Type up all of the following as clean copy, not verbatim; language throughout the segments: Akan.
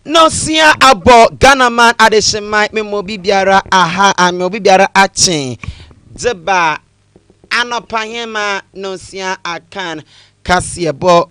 No sia abo Ghana man adeshima me mobi biara aha ame obi biara achen deba anopahema no sia akan kasiebo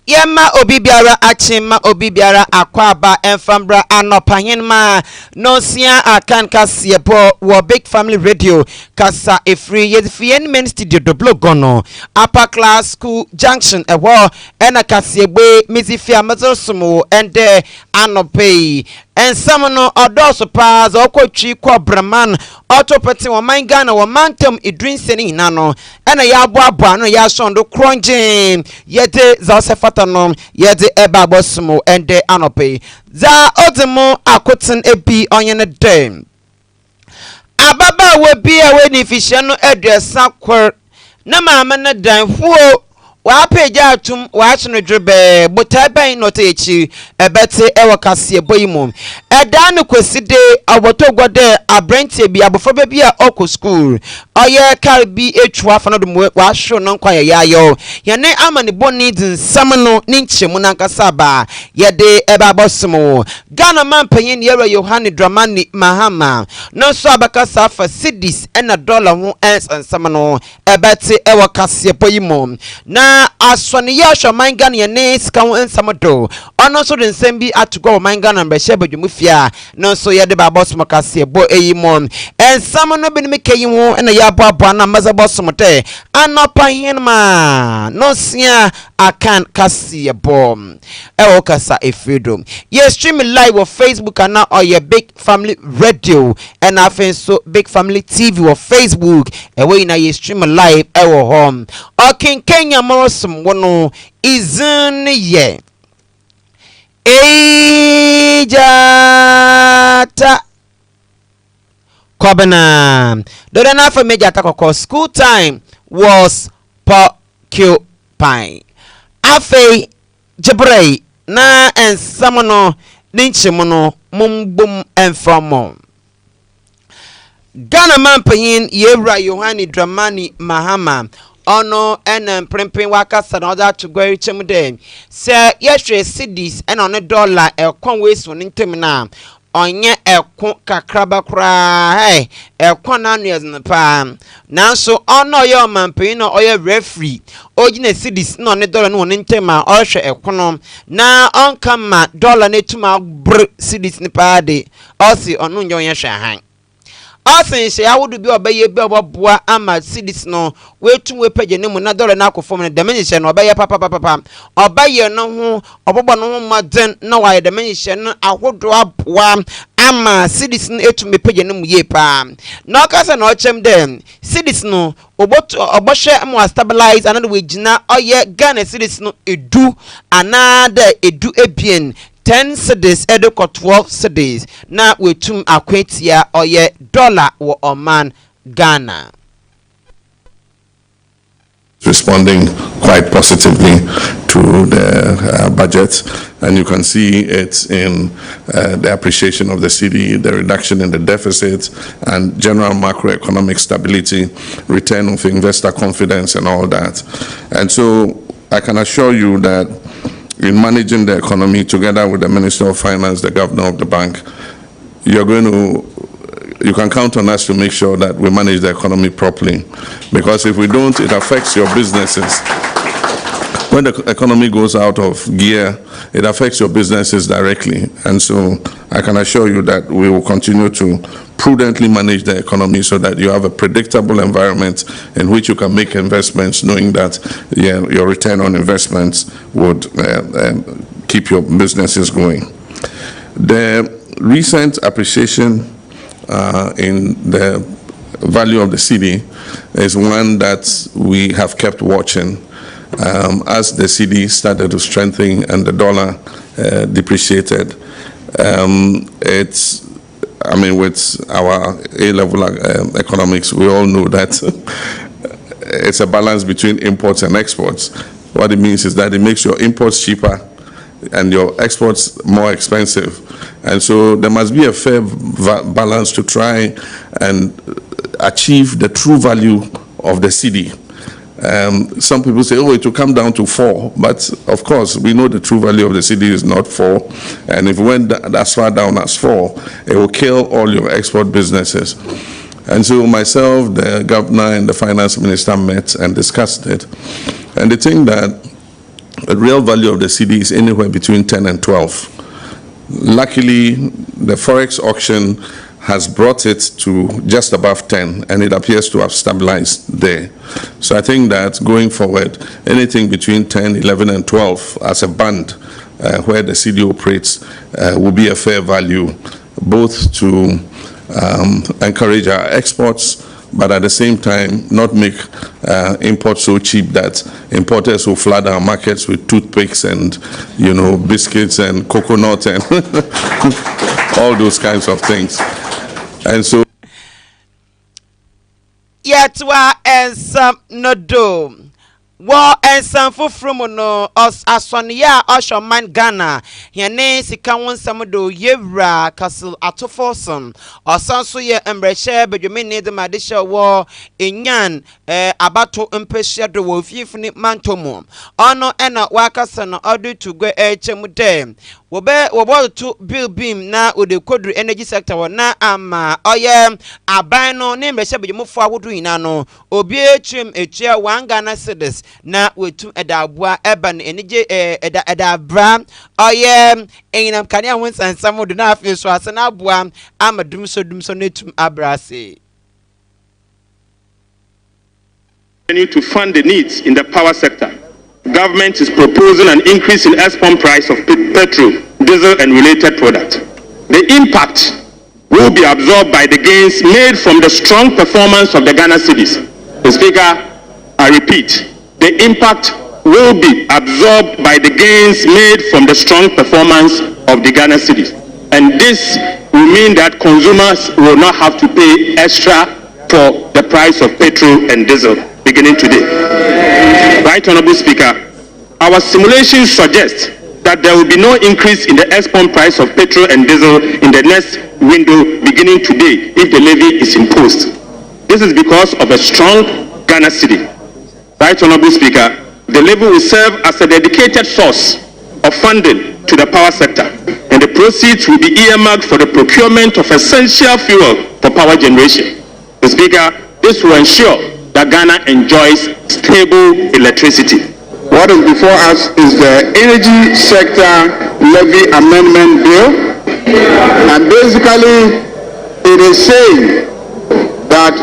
Yema obibiara achima obibiara akwaba enfambra anopahinma no sia akan kasiebo wo big family radio kasa efree yedifien men studio doblo gono upper class school junction ewo ena kasiegbe mizifia mazosumo ende anopei ensamono odoso paz okwotwi kwabraman otopeti wo mangana wo mantem idrinseni nano ena ya aboabo no ya shondo kronjin yede za osefatanom yede ebabosmo ende anope za odimo akoten ebi onyene dem ababa we bia we ni fihye edresa kwor na maama na dan huo wa peja atum wa chino dwebe botaban no techi ebete ewo kase boyimum eda no kweside abotogode abrentie bi abofo bi a oko school oye karbi etwa fa no dum wa hwo no nkwa yayo yene amane boni dinsam no ni nchemu nankasa ba yede eba bosmo Ghana man panyin yero Yohane Dramani Mahama no so abakasa fa cedis ena dollar ho ensam no ebete ewo kase boyimum na aswane yasho mangana yene sika ho ensamdo ono so de nsem bi atugo mangana mbehye badwumufia no so yede ba bosmo kase bo eyimom ensam no bi ne mekeyi ho na ya boabo na maza bosmo te anopa hinma no sia akan kase bo ewo kasa efreedom ye stream live on Facebook and now on your big family radio and afen so big family TV on Facebook ewe na ye stream live ewo home okin Kenya morosum wono izun ye ejata kobana dode na fa meja takoko school time was porcupine afe jebrei na ensamono ninchimuno mumbum enfromo Ghana man panyin yewra Yohane Dramani Mahama ono en prempin wakasa na oda to gwari chemde se yehwe cedis en ono dollar ekon weso ntem na onye ekon kakraba kra hey ekon na anu pa nanso ono yo mampin no oye referee ogina cedis no ne dollar no ntem a ohwe ekon na onka ma dollar na tuma br cedis ni pa de osi onu nyo yehwe han asen she awudu bi obaye bi oboboa ama cedis no wetu we page ne mu na dollar na akofom ne demenye no obaye papa obaye no ho obobo no ho maden na wa demenye no ahodo aboa ama cedis no etu me page ne mu ye pa na okasa na ochem dem cedis no oboshe am stabilize another we gina oye Ghana cedis no edu another edu ebien 10 cedis edoko 12 cedis na wetum akwetia oye dollar wo oman Ghana. Responding quite positively to the budget, and you can see it in the appreciation of the cedi, the reduction in the deficit, and general macroeconomic stability, return of investor confidence, and all that. And so I can assure you that in managing the economy together with the Minister of Finance, the Governor of the Bank, you can count on us to make sure that we manage the economy properly. Because if we don't, it affects your businesses. When the economy goes out of gear, it affects your businesses directly. And so I can assure you that we will continue to prudently manage the economy so that you have a predictable environment in which you can make investments, knowing that your return on investments would keep your businesses going. The recent appreciation in the value of the cedi is one that we have kept watching as the cedi started to strengthen and the dollar depreciated. With our A-level economics, we all know that it's a balance between imports and exports. What it means is that it makes your imports cheaper and your exports more expensive. And so there must be a fair balance to try and achieve the true value of the cedi. Some people say, oh, it will come down to 4, but of course we know the true value of the cedi is not 4, and if it went as far down as 4, it will kill all your export businesses. And so myself, the governor, and the finance minister met and discussed it, and they think that the real value of the cedi is anywhere between 10 and 12. Luckily, the forex auction has brought it to just above 10, and it appears to have stabilized there. So I think that going forward, anything between 10, 11, and 12 as a band where the cedi operates will be a fair value, both to encourage our exports, but at the same time not make imports so cheap that importers will flood our markets with toothpicks and biscuits and coconut and all those kinds of things. And so yetwa ensam no do wo ensam foforo no asoniya oshoman Ghana hene sika wonsam do yewra castle atofosom osanso ye embrehye bedwemene de madesha wo enyan abato empehia do wo fiefuni mantomo ono ena wakasa no odu tugwe echemude wobo to bill beam na ode kodru energy sector na ama oye aban no ne mbrehye bedwemofo awodo ina no obi echim echia Ghana cedis na wetum edabua eban enije edabra oye enam kane ahon sansam do na afi so ase na aboa amadum so netum abrase. To fund the needs in the power sector, government is proposing an increase in export price of petrol, diesel and related products. The impact will be absorbed by the gains made from the strong performance of the Ghana cedis. The Speaker, I repeat, the impact will be absorbed by the gains made from the strong performance of the Ghana cedis. And this will mean that consumers will not have to pay extra for the price of petrol and diesel beginning today. Right, Honorable Speaker, our simulations suggest that there will be no increase in the export price of petrol and diesel in the next window beginning today if the levy is imposed. This is because of a strong Ghana cedi. Right, Honorable Speaker, the levy will serve as a dedicated source of funding to the power sector, and the proceeds will be earmarked for the procurement of essential fuel for power generation. The Speaker, this will ensure that Ghana enjoys stable electricity. What is before us is the Energy Sector Levy Amendment Bill, and basically it is saying that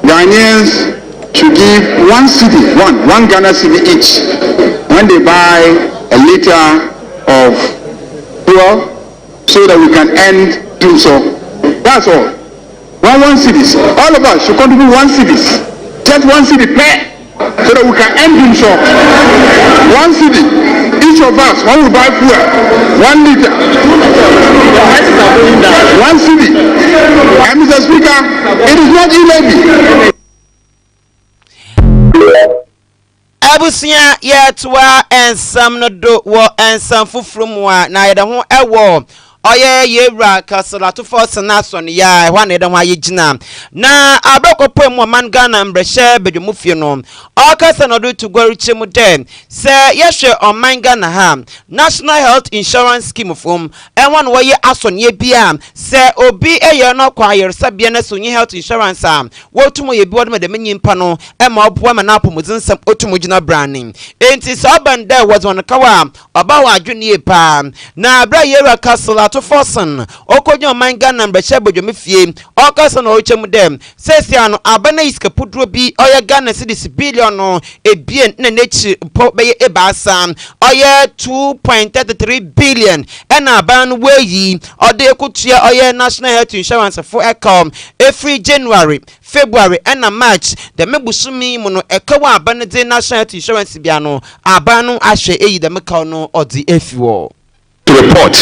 Ghanaians should give one Ghana cedi each when they buy a liter of fuel, so that we can end doing so. That's all. One cedis. All of us should contribute 1 cedis. Just 1 cedi per, so that we can end him short. 1 cedi. Each of us, when we buy fuel, 1 liter. 1 cedi. And Mr. Speaker, it is not illegal. Abusia yetwa ensam no do wo ensam fufurumwa na yeda ho ewo oye yewra kasalato force na son ya hwa na yeda ho ayegina na abekopọ mu man Ghana mbrehye bedwemufie no okasa no do to gwaruche mu dem se yehwe on man Ghana ha National Health Insurance Scheme fom enwa no ye asonye bia se obi eye no kwa yersabia na sonye health insurance a wotumo ye bi wodem de menyimpa no ema oboa ma na apomudensam otumo gina branding enti so banda was on kawa oba wa adwene pa na abra yewra kasalato to Forson, Okonyo Mangan and Beshabo Mifie, Okasan or Chemudem, Sesiano, Abana is Caputro B, Oya Ghana Cities billion or a bien nature pop by a basan, Oya 2.33 billion, and a ban way ye, or they could share Oya National Health Insurance for a com every January. February and March, the Mebusumi Mono Ekawa Banade National Health Insurance Biano, Abano Ashe E the Mekano or the FUO. To report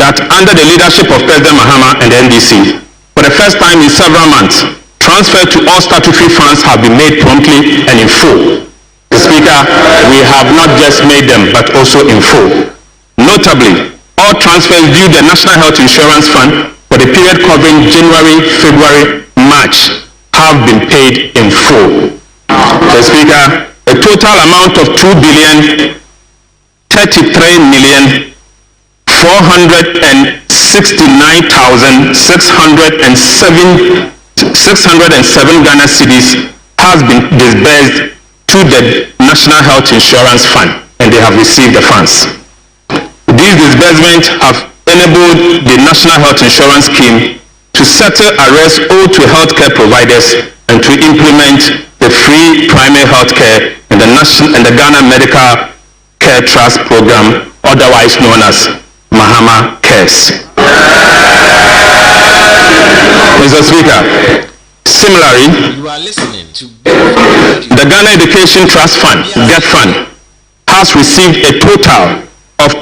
that under the leadership of President Mahama and the NDC, for the first time in several months, transfers to all statutory funds have been made promptly and in full. The Speaker, we have not just made them, but also in full. Notably, all transfers due the National Health Insurance Fund for the period covering January, February, March have been paid in full. The Speaker, a total amount of 2,039,607 Ghana cedis has been disbursed to the National Health Insurance Fund, and they have received the funds. These disbursements have enabled the National Health Insurance Scheme to settle arrears owed to healthcare providers and to implement the free primary healthcare and the Ghana Medical Care Trust Program, otherwise known as Mahama Cares. Mr. Speaker, similarly, you are listening to the Ghana Education Trust Fund, GET Fund, has received a total of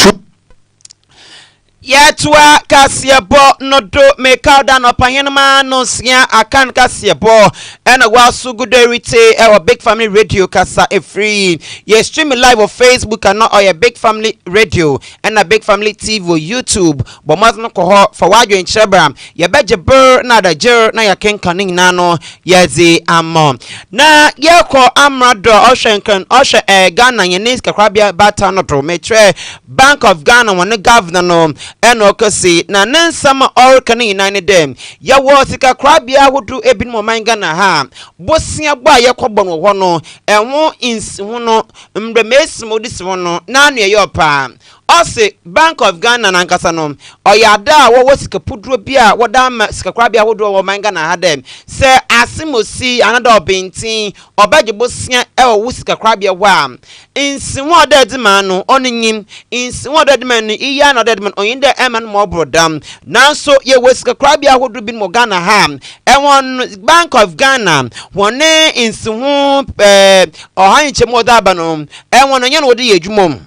Yetwa Kasiabo Nodo Mekauda no Payanama no Sia Akan Kasiabo and a Wasu Guderite our Big Family Radio Kasa a free. You stream live on Facebook and not your Big Family Radio and a Big Family TV YouTube. But Mazno Coho for Waju in Chebram. Ya beje bur na da jer na ya ken kaning nano yazi amon. Na yako amrado Oshenkan Osha Ghana Yanis Kakrabia Batanoto Metre Bank of Ghana one governor no. Eno kasi na nensama orkani inane dem ya wosika krabia wodu ebin mo mangana ha bosia gba ye kwobon wo no enwo insi hono mbremesi modisi hono na anu ye opa Ose Bank of Ghana na nkasa no oyada wo sika pudro bia woda ma sika krabia wodu wo mangana ha dem se asimosi anada obintin obaje bosia wo sika krabia wa insi wo da dima no oninyim insi wo da dima no iya na da dima oyinde eman mo brodam nanso ye wesika krabia wodu bin mo Ghana ha ewon Bank of Ghana wone insi ho ohanche mo da ba no ewon onye no wode ye dwumom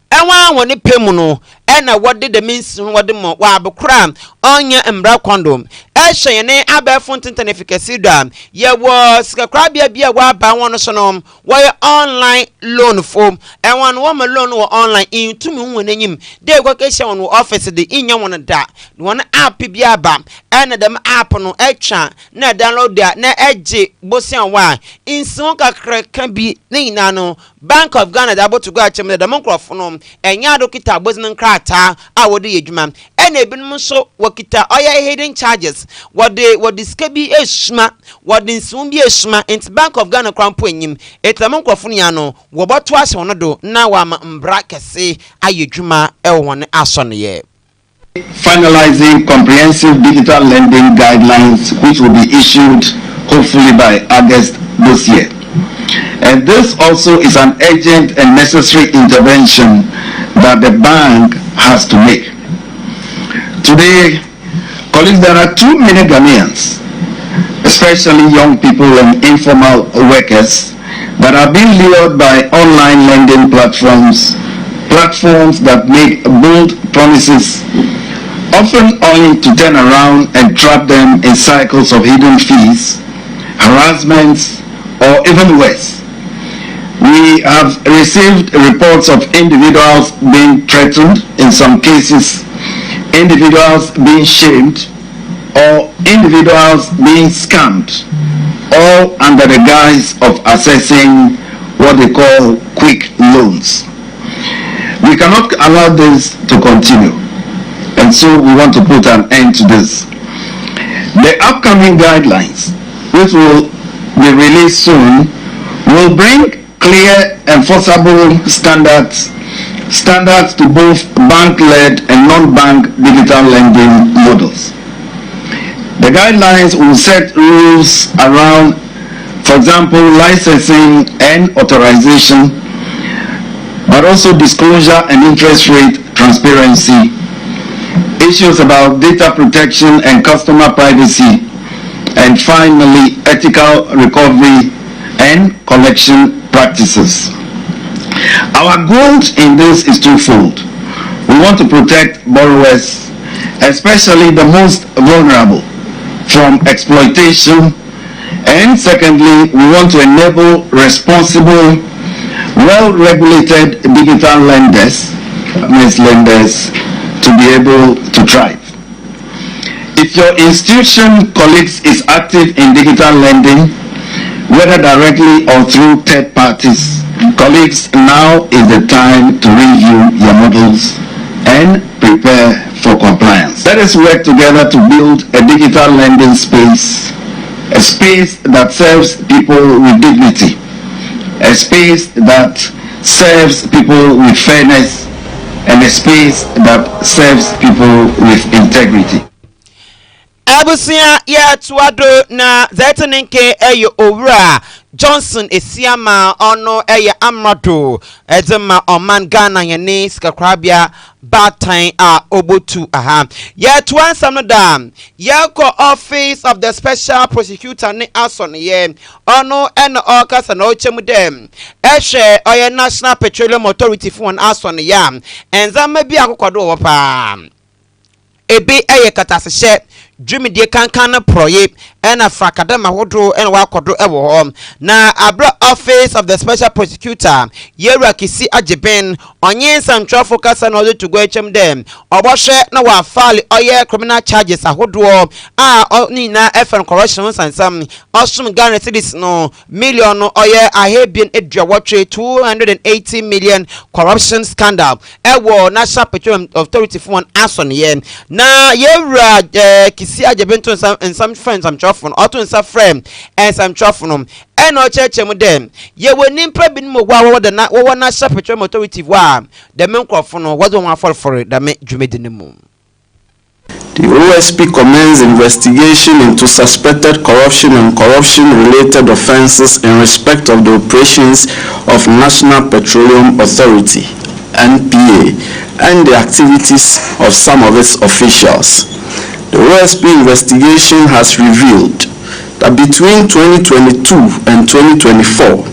enwa woni pemu no ena wode de minsi wode mo wa abokra onya mbra kondom ehwene abefo ntenten efikasi da ye wo sikakrabia bia wa ba won so no wo online loan form enwan wo ma loan wo online intumi won anyim de go ka hye won office de inya won da won app bia ba ena dem app no etwa na download da na eje bosian wa insin kakra bi na no Bank of Ghana da botu go achem da monkrofo no enya dokita bozin krata a wode yedwuma ena ebinum so wakita oya hidden charges wode skabi esuma wode nsun bi esuma int Bank of Ghana krampo enyim etamonkrofo no ya no wo boto ase wono do na wa mbra kese ayedwuma e won aso no ye. Finalizing comprehensive digital lending guidelines which will be issued hopefully by August this year. And this also is an urgent and necessary intervention that the bank has to make. Today, colleagues, there are too many Ghanaians, especially young people and informal workers, that are being lured by online lending platforms that make bold promises, often only to turn around and trap them in cycles of hidden fees, harassments, or even worse. We have received reports of individuals being threatened, in some cases individuals being shamed, or individuals being scammed, all under the guise of assessing what they call quick loans. We cannot allow this to continue, and so we want to put an end to this. The upcoming guidelines, which will be released soon, will bring clear, enforceable standards standards to both bank-led and non-bank digital lending models. The guidelines will set rules around, for example, licensing and authorization, but also disclosure and interest rate transparency, issues about data protection and customer privacy, and finally, ethical recovery and collection practices. Our goal in this is twofold. We want to protect borrowers, especially the most vulnerable, from exploitation, and secondly, we want to enable responsible, well-regulated digital lenders to be able to thrive. If your institution, colleagues, is active in digital lending, whether directly or through third parties, colleagues, now is the time to review your models and prepare for compliance. Let us work together to build a digital lending space, a space that serves people with dignity, a space that serves people with fairness, and a space that serves people with integrity. Abusia ya tuado na zetenenke eyo owura Johnson Esiama ono eya amrado ezema oman Ghana yene skakrabia batan a obotu aha ya tuansam no da ya ko office of the special prosecutor ne ason ye ono eno okasa na ochemu dem ehwe oye National Petroleum Authority fon ason ya enzama bi akokodo wo pa ebe eye katasehye Jumidie kankana proye ena frakadama hodo ena wakodo ewo ho na abra office of the special prosecutor yera kisi ajeben onye nsantro focus na odo to go echem dem obohwe na wa file oye criminal charges ahodo a oni na FN corruption sansam osum Ghana cedis no million no oye ahebien edwawotwe 280 million corruption scandal ewo National Petroleum Authority for one ason yen na yera kisi ajebento and some friends I'm choffon auto and some friend and some choffon and no church dem ye were nimpa bin mo wa the na wa National Petroleum Authority wa the men crofon was one fall for it that me jumedi nemu. The OSP commenced investigation into suspected corruption and corruption-related offences in respect of the operations of National Petroleum Authority (NPA) and the activities of some of its officials. The OSP investigation has revealed that between 2022 and 2024,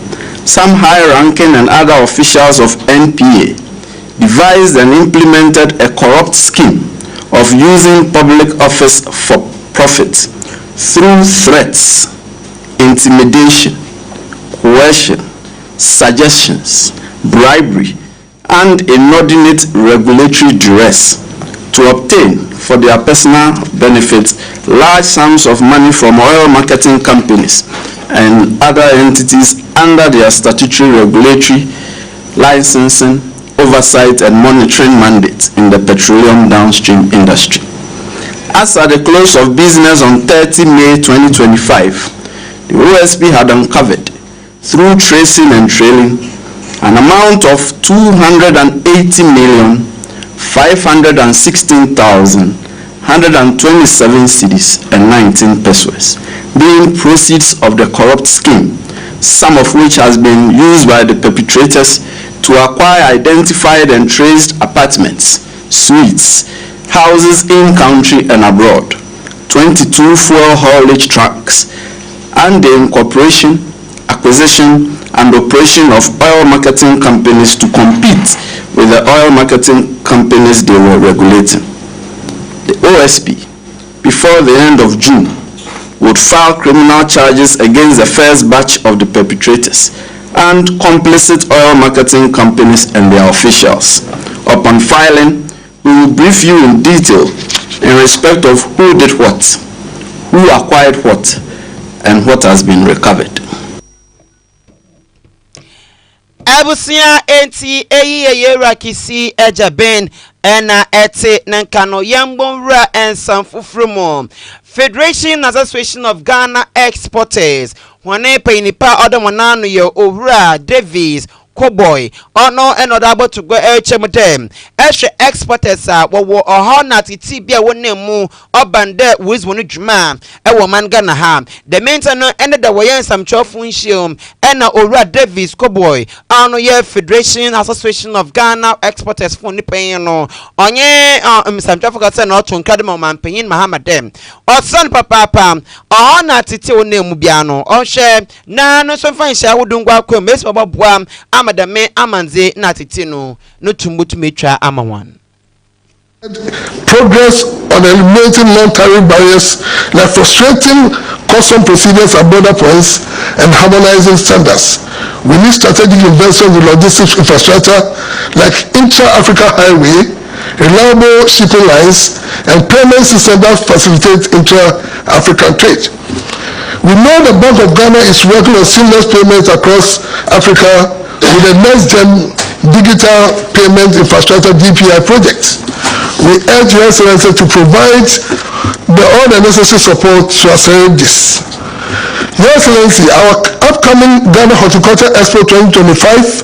some high-ranking and other officials of NPA devised and implemented a corrupt scheme of using public office for profit through threats, intimidation, coercion, suggestions, bribery, and inordinate regulatory duress to obtain for their personal benefit large sums of money from oil marketing companies and other entities under their statutory regulatory, licensing, oversight and monitoring mandate in the petroleum downstream industry. As at the close of business on 30 May 2025, the OSP had uncovered, through tracing and trailing, an amount of 280,516,127 cedis and 19 pesos, being proceeds of the corrupt scheme, some of which has been used by the perpetrators to acquire identified and traced apartments, suites, houses in country and abroad, 22 fuel haulage trucks, and the incorporation, acquisition, and operation of oil marketing companies to compete with the oil marketing companies they were regulating. The OSP, before the end of June, would file criminal charges against the first batch of the perpetrators and complicit oil marketing companies and their officials. Upon filing, we will brief you in detail in respect of who did what, who acquired what, and what has been recovered. Abusia enti yera kisi ejaben ena ete nankano yambonra and sanfufrumo Federation Association of Ghana Exporters wane pe nipa oda monano ye Owura Davis Cowboy ono enoda abo to go chem dem ehwe exporters a wo oho na titi bia wonam mu obande wizwo no dwuma e man Ghana ha the mentor no ene da woyen sam chofu nhiem ena Owura Davis Cowboy ano ye Federation Association of Ghana Exporters for nipen no onye sam chofu ka se na oto nkadem man panyin Mahamadem osan papa oho na titi wonam mu bia no ohwe na no so fan hia wodungwa kwam esi boboa amadame amanze na titi no tumbutu metwa amawan. Progress on eliminating non-tariff barriers like frustrating custom procedures at border points and harmonizing standards. We need strategic investment in logistics infrastructure like intra-Africa highway, reliable shipping lines, and payment systems that facilitate intra-African trade. We know the Bank of Ghana is working on seamless payments across Africa with the next-gen digital payment infrastructure DPI project. We urge Your Excellency to provide all the necessary support to accelerate this. Your Excellency, our upcoming Ghana Horticulture Expo 2025,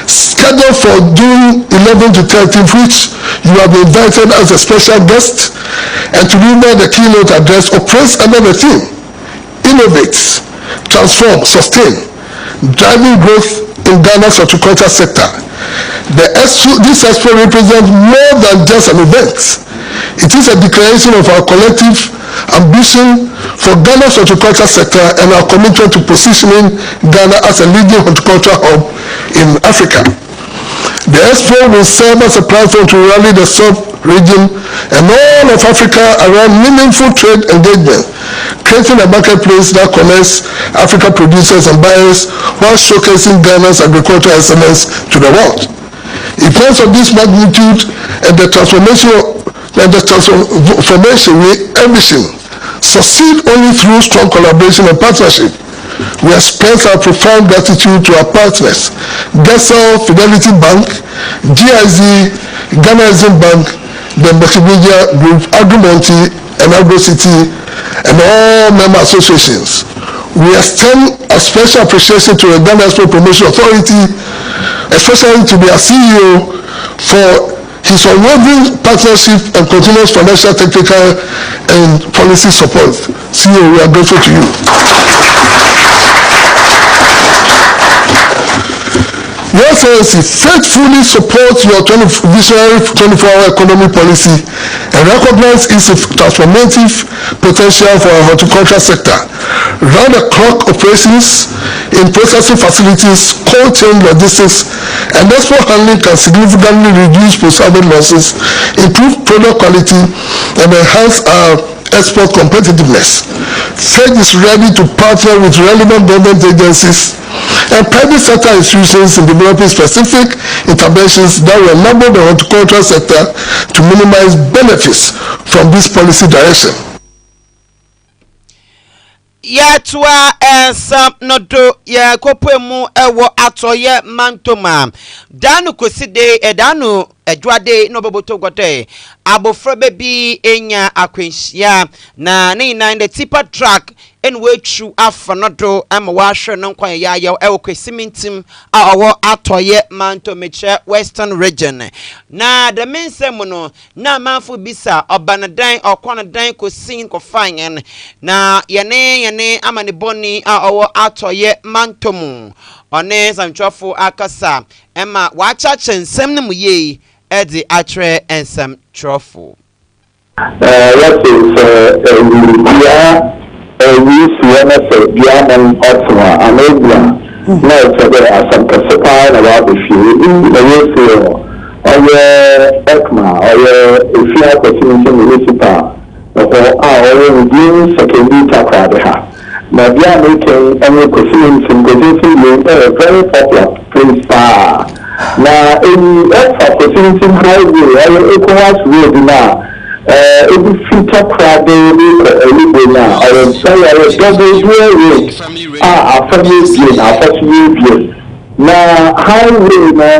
scheduled for June 11 to 13th, which you have been invited as a special guest, and to deliver the keynote address operates under the theme, Innovate, Transform, Sustain, Driving Growth in Ghana's horticulture sector. This expo represents more than just an event. It is a declaration of our collective ambition for Ghana's horticulture sector and our commitment to positioning Ghana as a leading horticulture hub in Africa. The expo will serve as a platform to rally the sub-region and all of Africa around meaningful trade engagement, creating a marketplace that connects African producers and buyers while showcasing Ghana's agricultural excellence to the world. In terms of this magnitude and the transformation we envision succeed only through strong collaboration and partnership. We express our profound gratitude to our partners, Gessel Fidelity Bank, GIZ, Ghana Exim Bank, the Multimedia Group, Agrimonti, and AgroCity, and all member associations. We extend a special appreciation to the Ghana Export Promotion Authority, especially to their CEO for his unwavering partnership and continuous financial, technical, and policy support. CEO, we are grateful to you. Your Excellency faithfully supports your visionary 24-hour economy policy and recognizes its transformative potential for our horticulture sector. Round-the-clock operations in processing facilities, cold chain logistics, and export handling can significantly reduce post-harvest losses, improve product quality, and enhance our export competitiveness. FED is ready to partner with relevant government agencies and private sector institutions in developing specific interventions that will enable the horticultural sector to minimize benefits from this policy direction. Yatwa ensam nodo ya kopemu ewo atoye mantoma danu koside edanu edwade no boboto gote abofra bebi enya akwenhia na ne nine the tipper track en we tru afa nodo am wa hwe no kwan ya ya ewo kwesimintim a owo atoye mantomeche western region na the mensem no na manfo bisa obanadan okwanadan kosin kofanyen na yene amane boni a owo atoye mantomu one samchofo akasa ema wacha chensem ne muye edi atre ensem trofo what is we see an effect and Ottowa and Abia. No, it's some supply about the few in the ratio or your ECMA or your if you have opportunity municipal or our reduce secondary takraha. Now, we are making any proceedings in a very popular place. Now, in extra proceedings in highway, I equals road now. Every future crowd now, I say I was double road. Our family gain, our family gain. Now, highway now,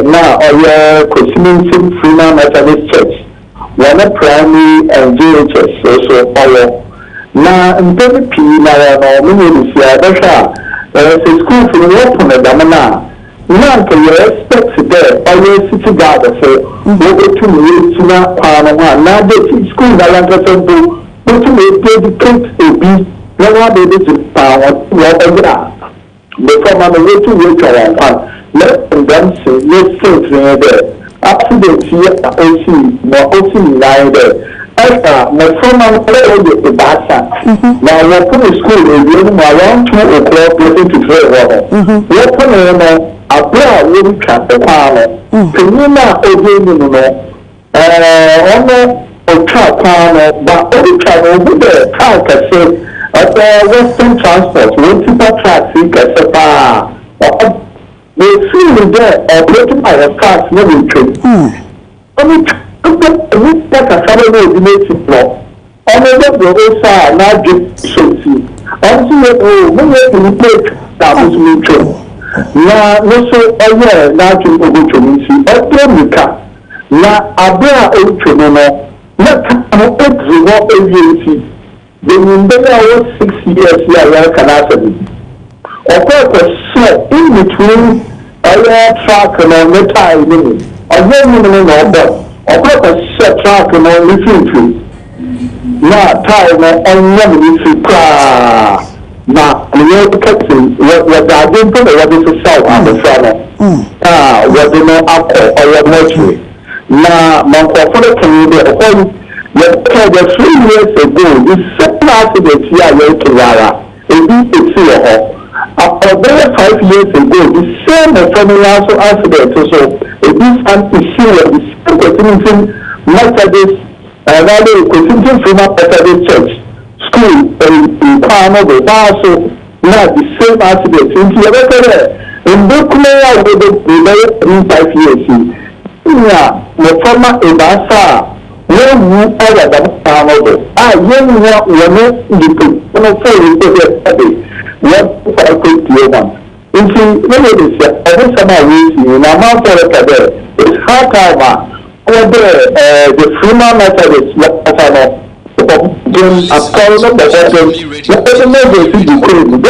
now, our proceedings Freeman Methodist Church, one primary and JHS, also power. Now, in PVP, now, many of the so school for the open at Damana. Now, can you expect there? Always city guard say, over 2 years to now, now they school, I want to do, but to educate a bit, no baby to power, whatever. Before my way to wait around, let them dance, let's say, there. Accident here, OC, neither. After my former player with the Bassa, now we're putting school around 2 o'clock, getting to 12. We're putting a bra will cut the panel. Penina Odin, on a panel, but every time over there, car can say, at Western Transport, multiple tracks, he can say, they feel there operating by a cars, no retreat. Only like a family related law. Only the OSA now get so see. Also, we have to take that was mutual. Now, no so a year now to go to me. But now, a bear old let everyone agency. Then in the 6 years, yeah, can answer. Of course, in between track and on the time, of course, track and on the future. Now, time on the car. Now, the captain, what I didn't put what is the south on the front. What do not alcohol or what much. Now, my corporate community, the 3 years ago, the second accident here, it's about 5 years ago, the same family also accident. So, this an issue of the same continuing Methodist, rather continuing from a Methodist church, school, in Panama, also, not the same accident. In the other, in Bukumaya, we 5 years. Yeah, the former Ebasa, when you ever the Panama, young one, what I could do one. If you really say, every time I read you, and I'm out for it, it's hard time. The Freeman Methodist, what I know, then a column that whatever measure you could do,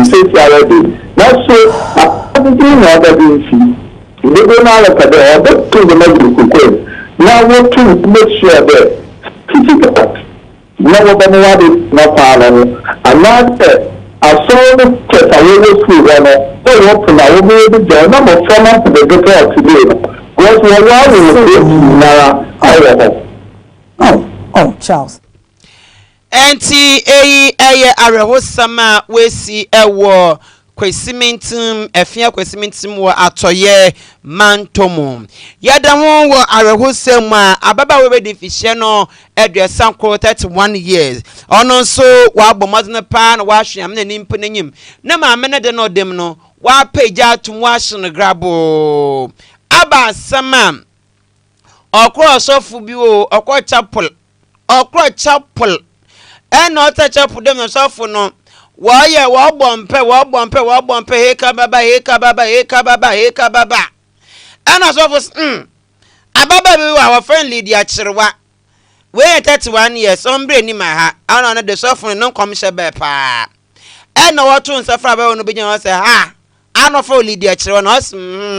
say already. That's so, I'm doing other things. They don't know that they are the measure. Now, what to make sure that it's no one no problem. And now, I saw the church I will school when I open. I will be able to number from up to the doctor today. What was Oh, Charles. Auntie Arehosama, we see a war. Kwesimentum efia kwesimentum wo atoye mantomo yada won wo arehosem a ababa we be difihye no eduasan ko 31 years ono so wa bomodne pa na wa hweam na nimpo nanyim na maame ne de no dem no wa pagya atum wa hye no grabo aba sama okro sofu bi o okro chapel eno ta chapel dem no sofu no Why wabompe heka baba and as of ababa we our friend Lydia Chirwa we 31 years ombre ni maha ana the soften non commission be pa and no what to suffer be no be say ha ana for Lydia Chirwa no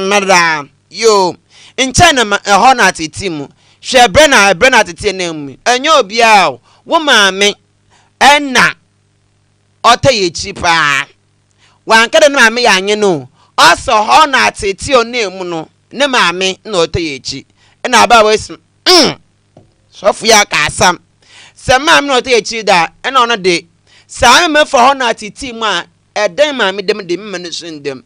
madam yo in China a honor team she Brenna tete name enyo obia wo maame enna Otaye chipa wankade na maame ya anye no oso ho na ateti onemu no ne maame na otaye chi na aba wesim sofu ya ka asam se maame na otaye chi da na ono de sa me fo ho na ateti mu a eden maame dem de mmanu sundem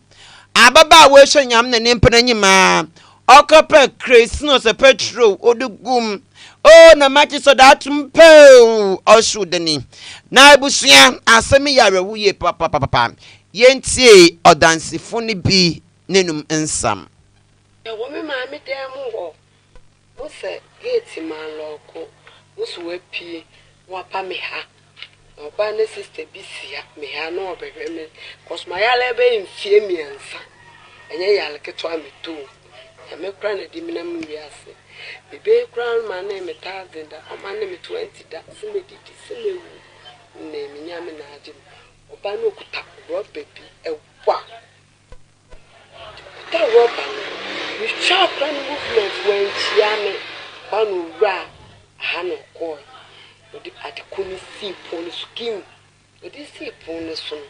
ababa we hwe nyam na nimpana nyima okope Christmas petrol odugum oh na machi so that mpe osudeni na ebusua asemi yare wuye papa yentie odansifo ni bi nenum nsam wo me ma me dem ho wo se gate man loko wo so apie wo pa me ha oba ne sister bisia me ha no obehwe me cause my yale be mfie miensa enye yale keto ameto ya me kra na dimina mu wiase bebe crown man na me 1000 da o man na me 20 da se me didi se me wu na me nya me na ade Obano kuta rubber baby a wa. That rubber. You sharp and movement when Chiame Banu Ra Hano Koi. At the Kuni sea pony skin. But this sea pony soon.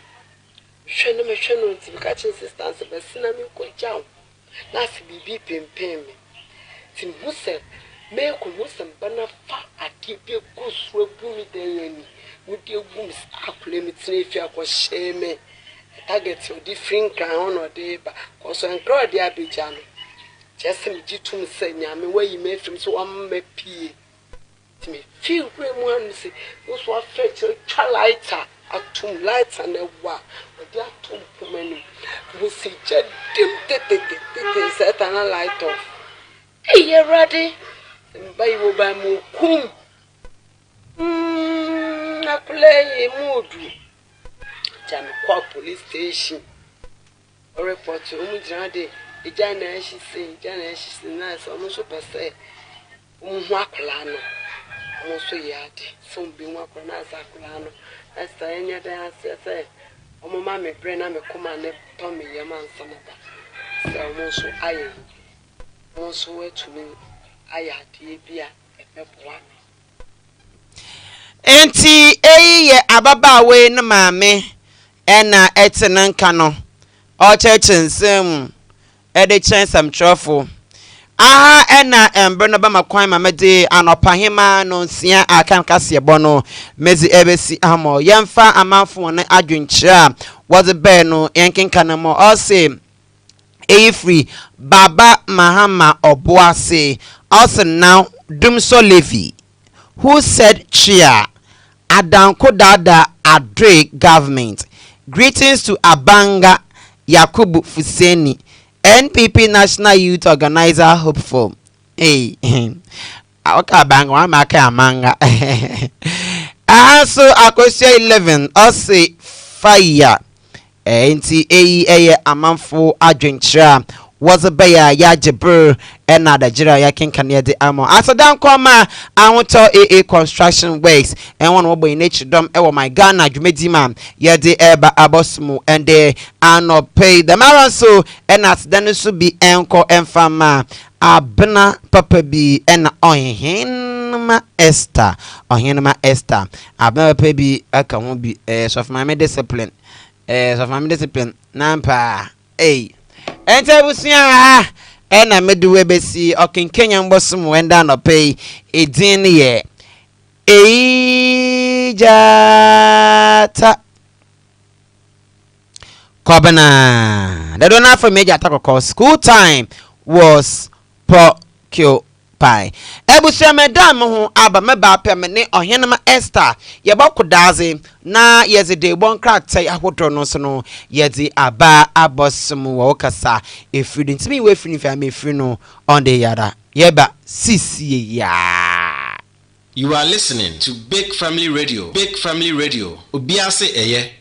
Shannon to be catching sisters of a cinnamon could jump. Last be paying me. Tim Musa, may Muslim banner far at keep your goose rope boomy day with your booms acclimates if you was shame. Target your different crown or day, but also encourage the Abidjan. Just some G2 say, Yammy, where you made from so one may pee. To me, feel great one say, those who are fetch your chalighter at 2 lights and a war, but they are 2 many. We see jet dim, set and a light off. Hey, you're ready. And by you by Mukum. I play a mood. Jamqua police station. Or report to Umujade. The Jana, she say, Jana, she's nice, almost per se. Umwakulano. Almost so yard. Some be Wakunazakulano. As the any other answer say. Oh, mamma, brain, I'm a command, Tommy, your man, some of that. So almost so iron. Also, to me, I had the beer a one. Enti ababa we no maame ena etenan kano o chechen sem de chen sam trofo aha ena embre no ba makwan mamede anopahema no nsia akan kase bono mezi ebesi amo yemfa amanfo ne adwenkyira was be no yenkin kanamo o say free Baba Mahama Obuase also now Dumso Levy who said Chia Adanko Dada Adre government. Greetings to Abanga Yakubu Fuseni, NPP National Youth Organizer hopeful. Hey, Aoka Banga Wamaka Amanga. Also, a question 11 also fire. Enti amanfo adwenkyira was a beya ya jebur ena da jira ya kinkane de amo asadan koma ahoto construction works and one obo in dom e my Ghana dwumedi ma ye de eba abosmu and they are not paid the maranso ena asadan so bi enko enfama abena papa bi ena ohenma Esther abena papa bi aka ho bi so of my discipline so family discipline nampa enter busia na meduwe besi okinkenya mbosom wenda no pay edin ye jata kobana the donor for major attack school time was occupied ebusia medam ho aba meba pem ne ohenema Esther ye bokodaze na yezide bon kratai ahodo no so no yedi aba abosum wo kasa efiri ntimi we firi fa me firi no on the yada yeba sisi ya. You are listening to Big Family Radio. Big Family Radio. Obiase eye.